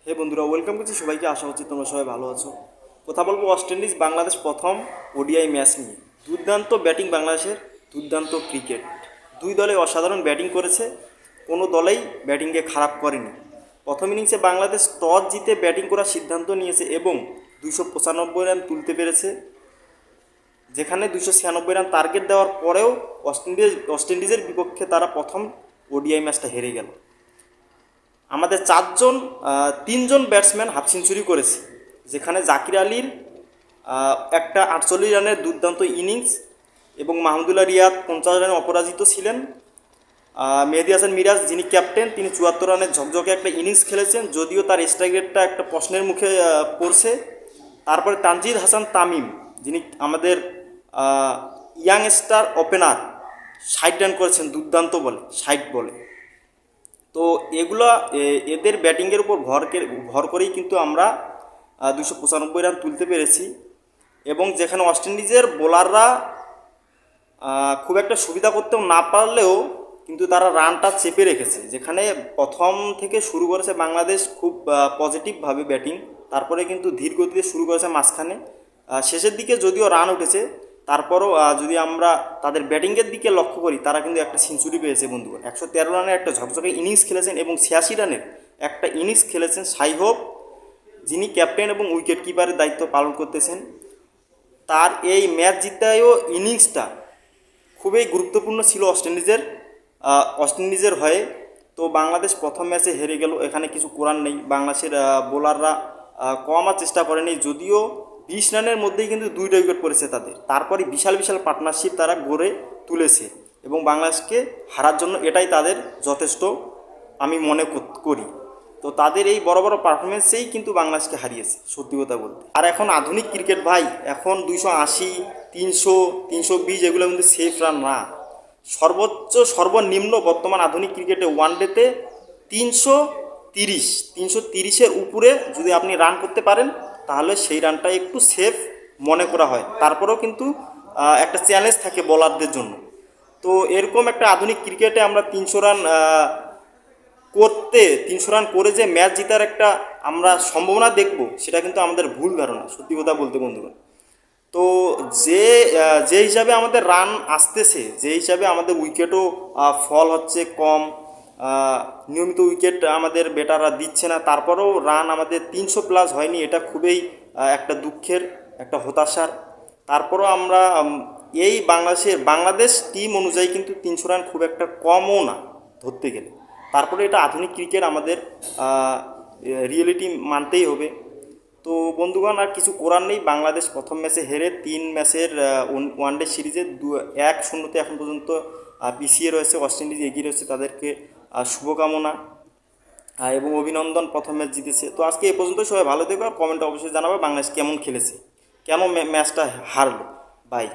হে বন্ধুরা, ওয়েলকাম করছি সবাইকে। আশা করছি তোমরা সবাই ভালো আছো। কথা বলবো ওয়েস্ট ইন্ডিজ বাংলাদেশ প্রথম ওডিআই ম্যাচ নিয়ে। দুর্দান্ত ব্যাটিং বাংলাদেশের, দুর্দান্ত ক্রিকেট। দুই দলে অসাধারণ ব্যাটিং করেছে, কোনো দলেই ব্যাটিংকে খারাপ করেনি। প্রথম ইনিংসে বাংলাদেশ টস জিতে ব্যাটিং করার সিদ্ধান্ত নিয়েছে এবং 295 রান তুলতে পেরেছে, যেখানে 296 রান টার্গেট দেওয়ার পরেও ওয়েস্ট ইন্ডিজের বিপক্ষে তারা প্রথম ওডিআই ম্যাচটা হেরে গেল। আমাদের তিনজন ব্যাটসম্যান হাফ সেঞ্চুরি করেছে, যেখানে জাকির আলীর একটা 48 রানের দুর্দান্ত ইনিংস এবং মাহমুদুল্লাহ রিয়াদ 50 রানে অপরাজিত ছিলেন। মেহেদী হাসান মিরাজ, যিনি ক্যাপ্টেন, তিনি 74 রানের ঝকঝকে একটা ইনিংস খেলেছেন, যদিও তার স্ট্রাইক রেটটা একটা প্রশ্নের মুখে পড়ছে। তারপরে তানজিদ হাসান তামিম, যিনি আমাদের ইয়াংস্টার ওপেনার, 60 রান করেছেন দুর্দান্ত বলে, 60 বলে। তো এদের ব্যাটিংয়ের উপর ভর করেই কিন্তু আমরা 295 রান তুলতে পেরেছি। এবং যেখানে ওয়েস্ট ইন্ডিজের বোলাররা খুব একটা সুবিধা করতেও না পারলেও কিন্তু তারা রানটা চেপে রেখেছে। যেখানে প্রথম থেকে শুরু করেছে বাংলাদেশ খুব পজিটিভভাবে ব্যাটিং, তারপরে কিন্তু ধীর গতিতে শুরু করেছে মাঝখানে। শেষের দিকে যদিও রান উঠেছে, তারপরও যদি আমরা তাদের ব্যাটিংয়ের দিকে লক্ষ্য করি, তারা কিন্তু একটা সেঞ্চুরি পেয়েছে বন্ধুগণ। 113 রানের একটা ঝকঝকে ইনিংস খেলেছেন এবং 86 রানের একটা ইনিংস খেলেছেন শাই হোপ, যিনি ক্যাপ্টেন এবং উইকেট কিপারের দায়িত্ব পালন করতেছেন। তার এই ম্যাচ জিতায়ও ইনিংসটা খুবই গুরুত্বপূর্ণ ছিল ওয়েস্ট ইন্ডিজের হয়ে। তো বাংলাদেশ প্রথম ম্যাচে হেরে গেল, এখানে কিছু করার নেই। বাংলাদেশের বোলাররা কমার চেষ্টা করেনি, যদিও 20 রানের মধ্যেই কিন্তু 2টা উইকেট পড়েছে তাদের। তারপরে বিশাল বিশাল পার্টনারশিপ তারা গড়ে তুলেছে এবং বাংলাদেশকে হারার জন্য এটাই তাদের যথেষ্ট আমি মনে করি। তো তাদের এই বড় বড় পারফরমেন্সেই কিন্তু বাংলাদেশকে হারিয়েছে, সত্যি কথা বলতে। আর এখন আধুনিক ক্রিকেট ভাই, এখন 280, 300, 320 এগুলো কিন্তু সেফ রান না। সর্বনিম্ন বর্তমান আধুনিক ক্রিকেটে ওয়ানডেতে 330-330-এর উপরে যদি আপনি রান করতে পারেন, তাহলে সেই রানটা একটু সেফ মনে করা হয়। তারপরেও কিন্তু একটা চ্যালেঞ্জ থাকে বোলারদের জন্য। তো এরকম একটা আধুনিক ক্রিকেটে আমরা 300 রান করে যে ম্যাচ জেতার একটা আমরা সম্ভাবনা দেখব, সেটা কিন্তু আমাদের ভুল ধারণা, সত্যি কথা বলতে বন্ধুগণ। তো যে হিসাবে আমাদের রান আসতেছে, যে হিসাবে আমাদের উইকেটও ফল হচ্ছে কম, নিয়মিত উইকেট আমাদের ব্যাটাররা দিচ্ছে না, তারপরেও রান আমাদের 300+ হয়নি, এটা খুবই একটা দুঃখের, একটা হতাশার। তারপরও আমরা এই বাংলাদেশ টিম অনুযায়ী কিন্তু 300 রান খুব একটা কমও না ধরতে গেলে। তারপরে এটা আধুনিক ক্রিকেট, আমাদের রিয়েলিটি মানতেই হবে। তো বন্ধুগণ, আর কিছু করার নেই। বাংলাদেশ প্রথম ম্যাচে হেরে 3 ম্যাচের ওয়ানডে সিরিজে 1-0 এখন পর্যন্ত পিছিয়ে রয়েছে। ওয়েস্ট ইন্ডিজ এগিয়ে রয়েছে, তাদেরকে শুভকামনা এবং অভিনন্দন, প্রথম ম্যাচ জিতেছে। তো আজকে এ পর্যন্ত, সবাই ভালো থেকো আর কমেন্টে অবশ্যই জানাবে বাংলাদেশ কেমন খেলেছে, কেন ম্যাচটা হারলো। বাই।